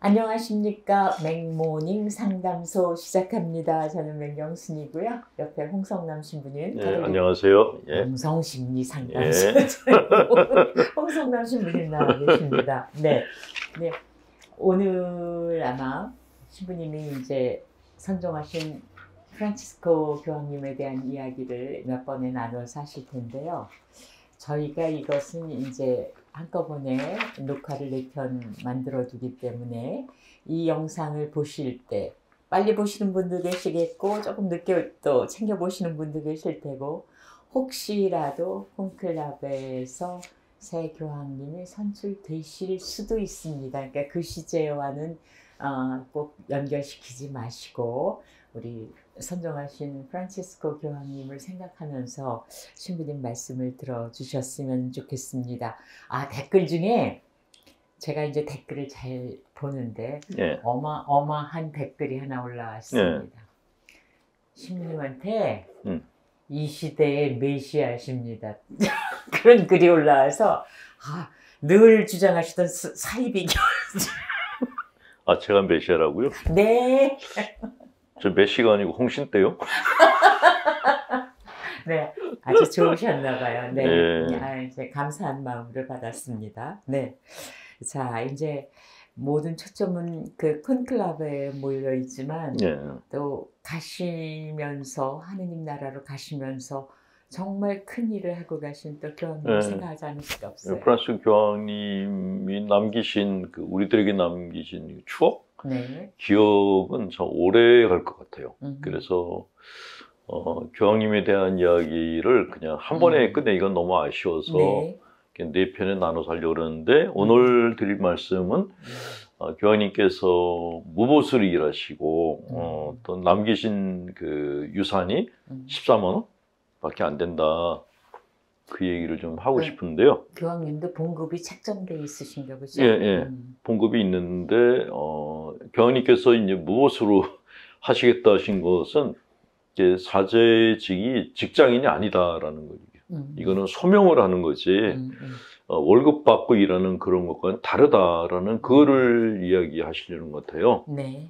안녕하십니까. 맥모닝 상담소 시작합니다. 저는 맥영순이고요. 옆에 홍성남 신부님. 예, 안녕하세요. 예. 홍성심리 상담소. 예. 홍성남 신부님 나와 계십니다. 네. 네. 오늘 아마 신부님이 이제 선정하신 프란치스코 교황님에 대한 이야기를 몇 번에 나눠서 하실 텐데요. 저희가 이것은 이제 한꺼번에 녹화를 4편 만들어 두기 때문에 이 영상을 보실 때 빨리 보시는 분도 계시겠고 조금 늦게 또 챙겨 보시는 분도 계실 테고 혹시라도 콘클라베에서 새 교황님이 선출되실 수도 있습니다. 그러니까 그 시제와는 꼭 연결시키지 마시고 우리 선정하신 프란치스코 교황님을 생각하면서 신부님 말씀을 들어주셨으면 좋겠습니다. 댓글 중에 제가 이제 댓글을 잘 보는데 예. 어마어마한 댓글이 하나 올라왔습니다. 예. 신부님한테 이 시대의 메시아십니다. 그런 글이 올라와서 늘 주장하시던 사이비교. 제가 메시아라고요? 네. 저 메시가 아니고 홍신대요? 네, 아주 좋으셨나 봐요. 네, 예. 이제 감사한 마음으로 받았습니다. 네, 자 이제 모든 초점은 그 콘클라베에 모여 있지만 예. 또 가시면서 하느님 나라로 가시면서 정말 큰 일을 하고 가신 또 교황님 생각하지 않을 수가 없어요. 프란스 교황님이 남기신 우리들에게 남기신 추억, 네. 기억은 참 오래 갈 것 같아요. 그래서 교황님에 대한 이야기를 그냥 한 번에 끝내기가 너무 아쉬워서 네 편에 나눠서 하려고 그러는데 오늘 드릴 말씀은 교황님께서 무보수를 일하시고 또 남기신 그 유산이 14만 원 밖에 안 된다. 그 얘기를 좀 하고 싶은데요. 교황님도 봉급이 책정돼 있으신가 보죠? 예. 봉급이 있는데 교황님께서 이제 무보수로 하시겠다 하신 것은 이제 사제직이 직장인이 아니다라는 거죠. 이거는 소명을 하는 거지 월급 받고 일하는 그런 것과는 다르다라는 그거를 이야기하시려는 것 같아요. 네.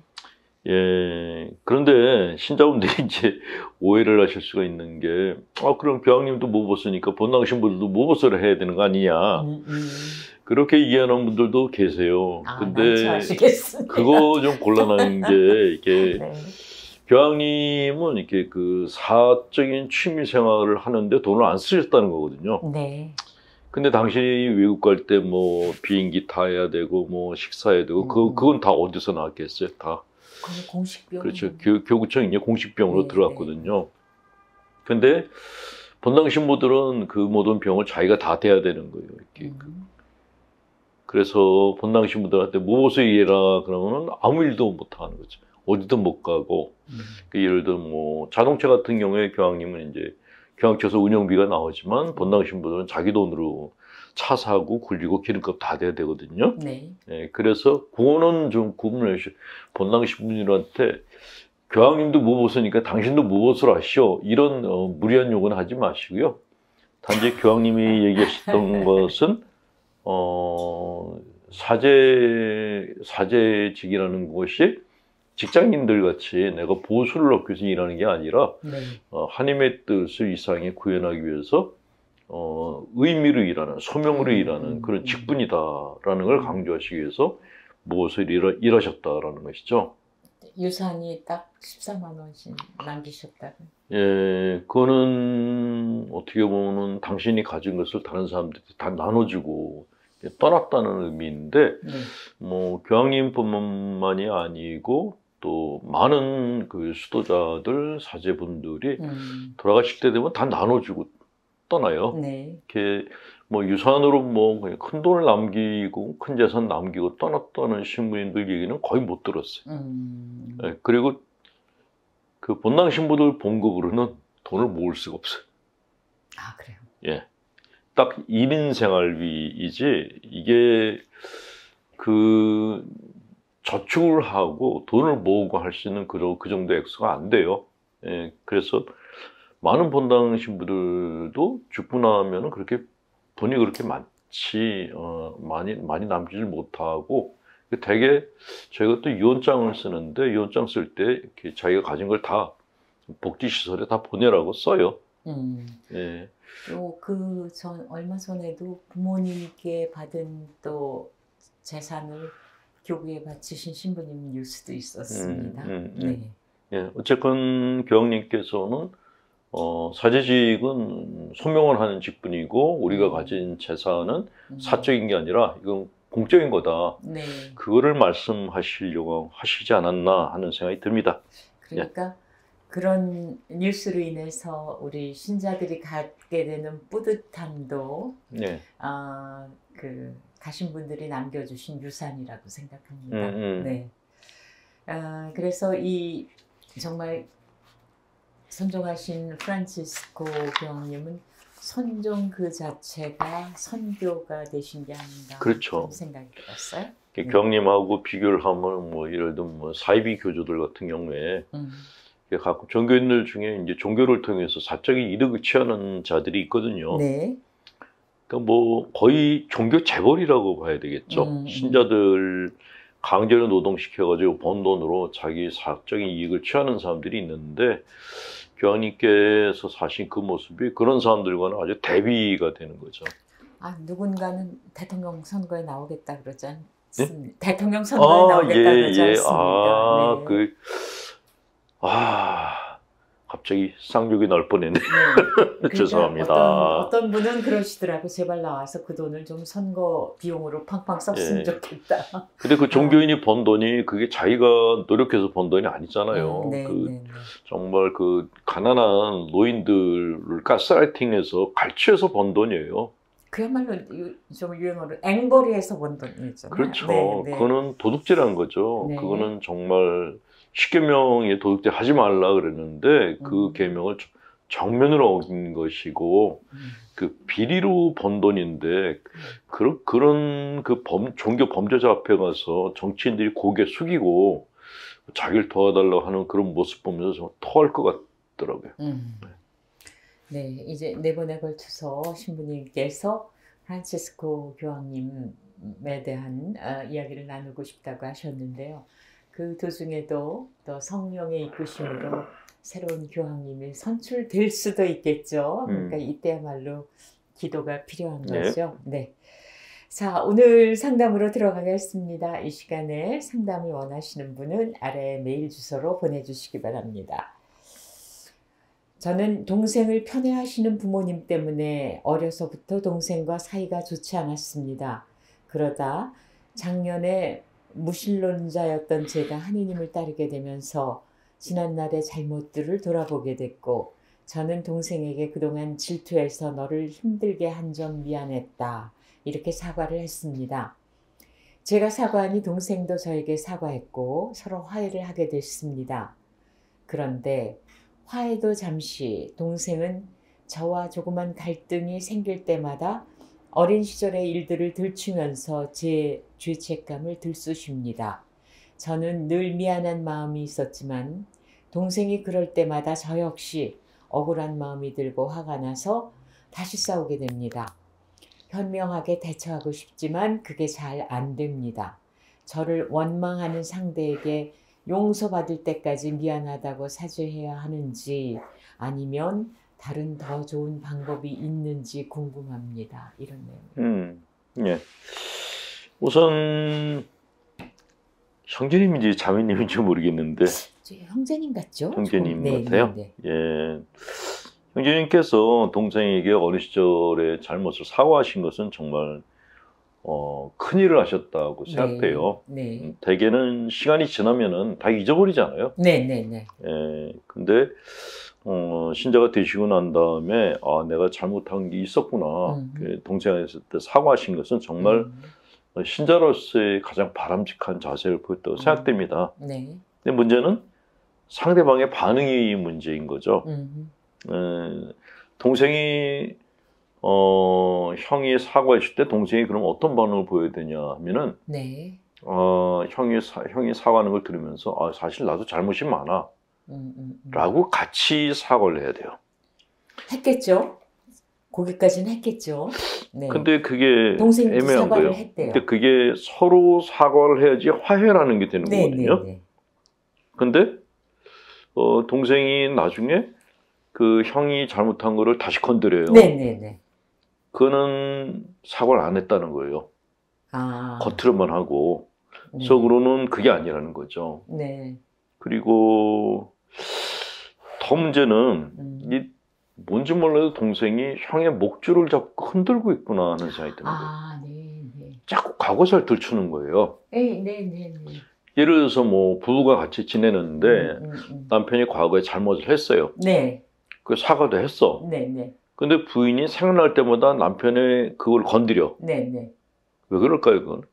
예. 그런데 신자분들이 이제 오해를 하실 수가 있는 게 그럼 교황님도 무보수니까 본당 신부들도 무보수를 해야 되는 거 아니냐. 그렇게 이해하는 분들도 계세요. 근데 그거 좀 곤란한 게 이게 네. 교황님은 이렇게 그 사적인 취미 생활을 하는데 돈을 안 쓰셨다는 거거든요. 네. 근데 당신이 외국 갈 때 뭐 비행기 타야 되고 뭐 식사해야 되고 그건 다 어디서 나왔겠어요? 다. 공식비용. 그렇죠. 교구청이 이제 공식병으로 들어갔거든요. 근데 본당 신부들은 그 모든 병을 자기가 다 대야 되는 거예요. 이렇게. 그래서 본당 신부들한테 무보수 일해라 그러면은 아무 일도 못 하는 거죠. 어디든 못 가고. 예를 들어 뭐 자동차 같은 경우에 교황님은 이제 교황청에서 운영비가 나오지만 본당 신부들은 자기 돈으로 차 사고 굴리고 기름값 다 대야 되거든요. 네. 네, 그래서 그거는 좀 구분을 해주시고 본당 신부님들한테 교황님도 무보수니까 당신도 무보수로 하시오. 이런 무리한 요구는 하지 마시고요. 단지 교황님이 얘기하셨던 것은 사제직이라는 것이 직장인들 같이 내가 보수를 얻기 위해서 일하는 게 아니라 하나님의 뜻을 이 세상에 구현하기 위해서 의미로 일하는, 소명으로 일하는 그런 직분이다라는 걸 강조하시기 위해서 무엇을 일하셨다라는 것이죠. 유산이 딱 14만 원씩 남기셨다고. 예, 그거는 어떻게 보면 당신이 가진 것을 다른 사람들한테 다 나눠주고 떠났다는 의미인데, 뭐 교황님뿐만이 아니고 또 많은 그 수도자들, 사제분들이 돌아가실 때 되면 다 나눠주고 떠나요. 네. 이렇게 뭐 유산으로 뭐 큰 돈을 남기고 큰 재산 남기고 떠났다는 신부님들 얘기는 거의 못 들었어요. 네, 그리고 그 본당 신부들 봉급으로는 돈을 모을 수가 없어요. 그래요? 예. 딱 1인 생활비이지 이게 그 저축을 하고 돈을 모으고 할 수 있는 그 정도 액수가 안 돼요. 예. 그래서 많은 본당 신부들도 죽고 나면은 그렇게 돈이 그렇게 많지 많이 남기질 못하고 되게 저희가 또 유언장을 쓰는데 유언장 쓸 때 이렇게 자기가 가진 걸 다 복지시설에 다 보내라고 써요. 예. 또 그 얼마 전에도 부모님께 받은 또 재산을 교구에 바치신 신부님 뉴스도 있었습니다. 네. 예, 어쨌건 교황님께서는 사제직은 소명을 하는 직분이고 우리가 가진 재산은 사적인 게 아니라 이건 공적인 거다. 네. 그거를 말씀하시려고 하시지 않았나 하는 생각이 듭니다. 그러니까 그런 뉴스로 인해서 우리 신자들이 갖게 되는 뿌듯함도 네. 그 가신 분들이 남겨주신 유산이라고 생각합니다. 네. 그래서 이 정말 선종하신 프란치스코 교황님은 선종 그 자체가 선교가 되신 게 아닌가 그렇죠. 생각이 들었어요. 교황님하고 비교를 하면 뭐 예를 들면 뭐 사이비 교주들 같은 경우에 가끔 종교인들 중에 이제 종교를 통해서 사적인 이득을 취하는 자들이 있거든요. 네. 그러니까 뭐 거의 종교 재벌이라고 봐야 되겠죠. 신자들 강제로 노동시켜가지고 번 돈으로 자기 사적인 이익을 취하는 사람들이 있는데 교황님께서 사신 그 모습이 그런 사람들과는 아주 대비가 되는 거죠. 누군가는 대통령 선거에 나오겠다 그러지 않습니까? 네? 대통령 선거에 나오겠다 그러지 않습니까? 네. 갑자기 쌍욕이 날 뻔했네. 그러니까 죄송합니다. 어떤 분은 그러시더라고. 제발 나와서 그 돈을 좀 선거 비용으로 팡팡 썼으면 좋겠다. 근데 그 종교인이 번 돈이 그게 자기가 노력해서 번 돈이 아니잖아요. 정말 그 가난한 노인들을 가스라이팅해서 갈취해서 번 돈이에요. 그야말로 좀 유행어로 앵벌이해서 번 돈이죠. 그렇죠. 그거는 도둑질한 거죠. 그거는 정말 10계명에 도둑질 하지 말라 그랬는데 그 계명을 정면으로 어긴 것이고 그 비리로 번 돈인데 그런 그 종교 범죄자 앞에 가서 정치인들이 고개 숙이고 자기를 도와달라고 하는 그런 모습 보면서 정말 토할 것 같더라고요. 네, 이제 4번에 걸쳐서 신부님께서 프란치스코 교황님에 대한 이야기를 나누고 싶다고 하셨는데요. 그 도중에도 또 성령의 이끄심으로 새로운 교황님이 선출될 수도 있겠죠. 그러니까 이때야말로 기도가 필요한 거죠. 네. 자, 오늘 상담으로 들어가겠습니다. 이 시간에 상담을 원하시는 분은 아래 메일 주소로 보내주시기 바랍니다. 저는 동생을 편애하시는 부모님 때문에 어려서부터 동생과 사이가 좋지 않았습니다. 그러다 작년에 무신론자였던 제가 하느님을 따르게 되면서 지난날의 잘못들을 돌아보게 됐고 저는 동생에게 그동안 질투해서 너를 힘들게 한 점 미안했다. 이렇게 사과를 했습니다. 제가 사과하니 동생도 저에게 사과했고 서로 화해를 하게 됐습니다. 그런데 화해도 잠시 동생은 저와 조그만 갈등이 생길 때마다 어린 시절의 일들을 들추면서 제 죄책감을 들쑤십니다. 저는 늘 미안한 마음이 있었지만 동생이 그럴 때마다 저 역시 억울한 마음이 들고 화가 나서 다시 싸우게 됩니다. 현명하게 대처하고 싶지만 그게 잘 안 됩니다. 저를 원망하는 상대에게 용서받을 때까지 미안하다고 사죄해야 하는지 아니면 다른 더 좋은 방법이 있는지 궁금합니다. 이런 내용. 예. 우선 형제님인지 자매님인지 모르겠는데 형제님 같죠? 형제님 같아요. 예. 형제님께서 동생에게 어린 시절의 잘못을 사과하신 것은 정말 큰일을 하셨다고 생각돼요. 대개는 시간이 지나면은 다 잊어버리잖아요. 예. 근데 신자가 되시고 난 다음에 내가 잘못한 게 있었구나. 동생한테 사과하신 것은 정말 신자로서의 가장 바람직한 자세를 보였다고 생각됩니다. 근데 문제는 상대방의 반응이 문제인 거죠. 동생이 형이 사과했을 때 동생이 그럼 어떤 반응을 보여야 되냐 하면은 형이 사과하는 걸 들으면서 사실 나도 잘못이 많아 라고 같이 사과를 해야 돼요. 했겠죠? 거기까지는 했겠죠. 네. 근데 그게 동생도 애매한 사과를 거예요. 했대요. 근데 그게 서로 사과를 해야지 화해라는 게 되는 거거든요. 네. 근데 동생이 나중에 그 형이 잘못한 거를 다시 건드려요. 네. 그거는 사과를 안 했다는 거예요. 아. 겉으로만 하고 네. 속으로는 그게 아니라는 거죠. 네. 그리고 더 문제는 이 뭔지 몰라도 동생이 형의 목줄을 잡고 흔들고 있구나 하는 생각이 드는 거예요. 아, 네. 자꾸 과거사를 들추는 거예요. 네. 예를 들어서 뭐 부부가 같이 지내는데 남편이 과거에 잘못을 했어요. 네. 그 사과도 했어. 네. 근데 부인이 생각날 때마다 남편의 그걸 건드려. 네. 왜 그럴까요, 그건?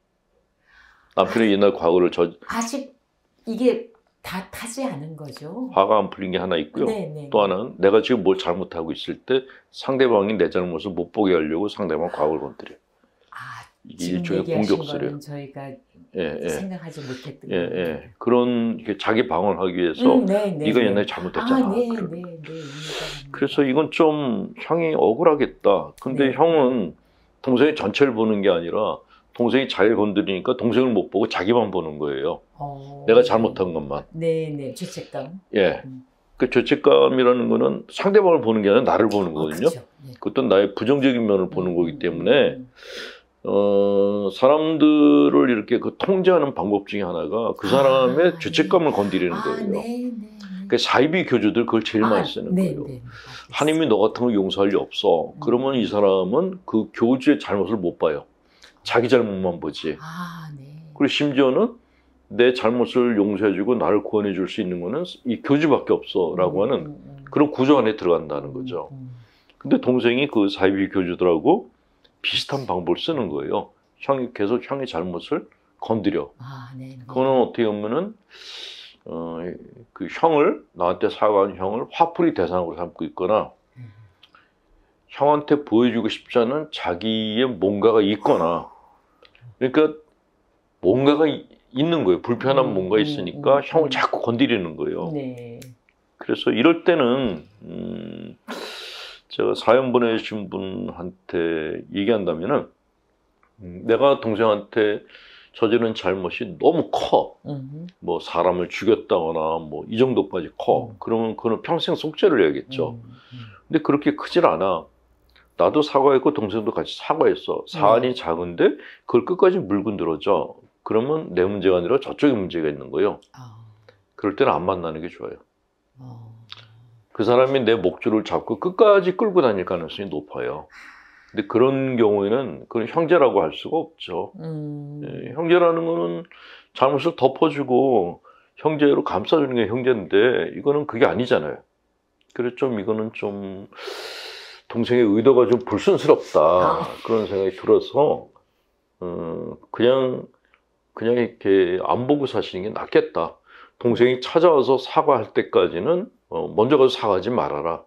남편의 옛날 과거를 아직 이게 다 타지 않은 거죠. 화가 안 풀린 게 하나 있고요. 네. 또 하나는 내가 지금 뭘 잘못하고 있을 때 상대방이 내 잘못을 못 보게 하려고 상대방 과거를 건드려. 아, 이게 지금 일종의 얘기하신 공격설이에요. 거는 저희가 예. 생각하지 못했던 거예요. 그런 이렇게 자기 방어하기 위해서 네가 옛날에 잘못했잖아. 네. 그래서 이건 좀 형이 억울하겠다. 근데 형은 동생의 전체를 보는 게 아니라 동생이 자기를 건드리니까 동생을 못 보고 자기만 보는 거예요. 내가 잘못한 것만. 네. 죄책감. 예. 그 죄책감이라는 거는 상대방을 보는 게 아니라 나를 보는 거거든요. 그렇죠. 네. 그것도 나의 부정적인 면을 보는 거기 때문에 사람들을 이렇게 그 통제하는 방법 중에 하나가 그 사람의 죄책감을 건드리는 거예요. 네. 그 사이비 교주들 그걸 제일 많이 쓰는 거예요. 하나님이 너 같은 거 용서할 리 없어. 그러면 이 사람은 그 교주의 잘못을 못 봐요. 자기 잘못만 보지. 그리고 심지어는 내 잘못을 용서해주고 나를 구원해줄 수 있는 거는 이 교주밖에 없어라고 하는 그런 구조 안에 들어간다는 거죠. 근데 동생이 그 사이비 교주들하고 비슷한 방법을 쓰는 거예요. 형이 계속 형의 잘못을 건드려. 그거는 어떻게 보면은 그 형을 나한테 사과한 형을 화풀이 대상으로 삼고 있거나 형한테 보여주고 싶지 않은 자기의 뭔가가 있거나 그러니까 뭔가가 있는 거예요. 불편한 뭔가 있으니까 형을 자꾸 건드리는 거예요. 그래서 이럴 때는 제가 사연 보내주신 분한테 얘기한다면은 내가 동생한테 저지른 잘못이 너무 커. 뭐 사람을 죽였다거나 뭐 이 정도까지 커. 그러면 그건 평생 속죄를 해야겠죠. 근데 그렇게 크질 않아. 나도 사과했고 동생도 같이 사과했어. 사안이 작은데 그걸 끝까지 물고 늘어져. 그러면 내 문제가 아니라 저쪽에 문제가 있는 거예요. 그럴 때는 안 만나는 게 좋아요. 그 사람이 내 목줄을 잡고 끝까지 끌고 다닐 가능성이 높아요. 근데 그런 경우에는 그건 형제라고 할 수가 없죠. 형제라는 거는 잘못을 덮어주고 형제로 감싸주는 게 형제인데 이거는 그게 아니잖아요. 그래서 좀 이거는 좀 동생의 의도가 좀 불순스럽다 그런 생각이 들어서 그냥 이렇게 안 보고 사시는 게 낫겠다. 동생이 찾아와서 사과할 때까지는 먼저 가서 사과하지 말아라.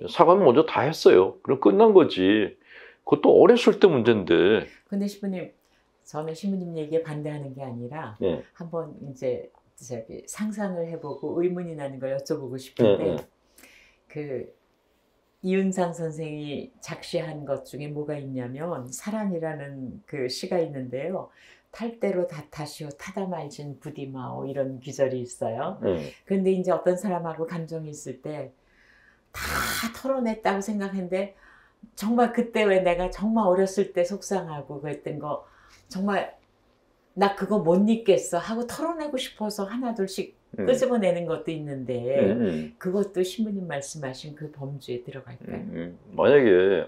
사과는 먼저 다 했어요. 그럼 끝난 거지. 그것도 어렸을 때 문제인데. 근데 신부님, 저는 신부님 얘기에 반대하는 게 아니라 한번 이제 상상을 해보고 의문이 나는 걸 여쭤보고 싶은데 그 이윤상 선생이 작시한 것 중에 뭐가 있냐면 사랑이라는 그 시가 있는데요. 탈대로 다 타시오 타다 말진 부디마오 이런 구절이 있어요. 그런데 이제 어떤 사람하고 감정이 있을 때 다 털어냈다고 생각했는데 정말 그때 왜 내가 정말 어렸을 때 속상하고 그랬던 거 정말 나 그거 못 잊겠어 하고 털어내고 싶어서 하나둘씩 끄집어내는 것도 있는데 그것도 신부님 말씀하신 그 범주에 들어갈까요? 만약에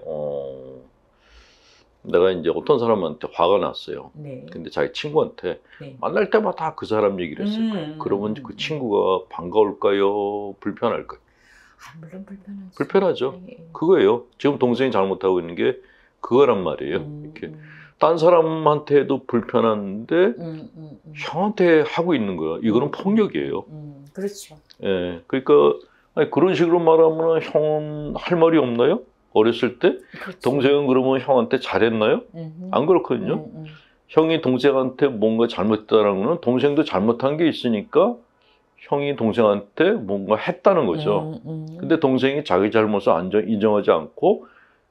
내가 이제 어떤 사람한테 화가 났어요. 근데 자기 친구한테 만날 때마다 그 사람 얘기를 했을 거예요. 그러면 그 친구가 반가울까요? 불편할까요? 물론 불편하죠. 불편하죠. 그거예요. 지금 동생이 잘못하고 있는 게 그거란 말이에요. 이렇게 딴 사람한테도 불편한데 형한테 하고 있는 거야. 이거는 폭력이에요. 그렇죠. 예, 그러니까 아니, 그런 식으로 말하면 형은 할 말이 없나요? 어렸을 때? 그렇죠. 동생은 그러면 형한테 잘했나요? 안 그렇거든요. 형이 동생한테 뭔가 잘못했다는 거는 동생도 잘못한 게 있으니까 형이 동생한테 뭔가 했다는 거죠. 근데 동생이 자기 잘못을 인정하지 않고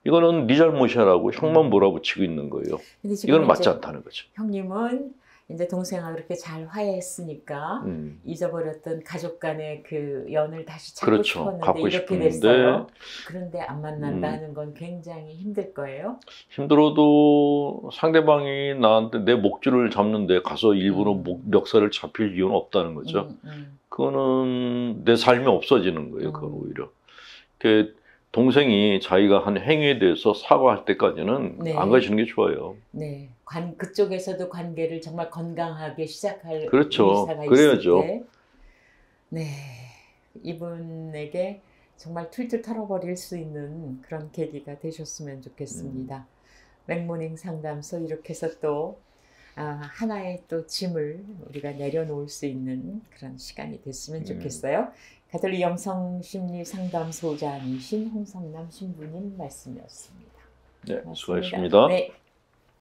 이거는 네 잘못이라고 형만 몰아붙이고 있는 거예요. 근데 지금 이건 맞지 이제 않다는 거죠. 형님은 이제 동생하고 그렇게 잘 화해했으니까 잊어버렸던 가족 간의 그 연을 다시 찾고 그렇죠. 싶었는데 갖고 이렇게 싶은데 됐어요. 그런데 안 만난다는 건 굉장히 힘들 거예요. 힘들어도 상대방이 나한테 내 목줄을 잡는데 가서 일부러 멱살을 잡힐 이유는 없다는 거죠. 그거는 내 삶이 없어지는 거예요. 그건 오히려. 그 동생이 자기가 한 행위에 대해서 사과할 때까지는 네. 안 가시는 게 좋아요. 네, 그쪽에서도 관계를 정말 건강하게 시작할 그렇죠. 의사가 그래야죠. 있을 때, 네, 이분에게 정말 툴툴 털어버릴 수 있는 그런 계기가 되셨으면 좋겠습니다. 맥모닝 상담소 이렇게 해서 또 하나의 또 짐을 우리가 내려놓을 수 있는 그런 시간이 됐으면 좋겠어요. 가톨릭 영성심리상담소장이신 홍성남 신부님 말씀이었습니다. 네, 고맙습니다. 수고하셨습니다. 네.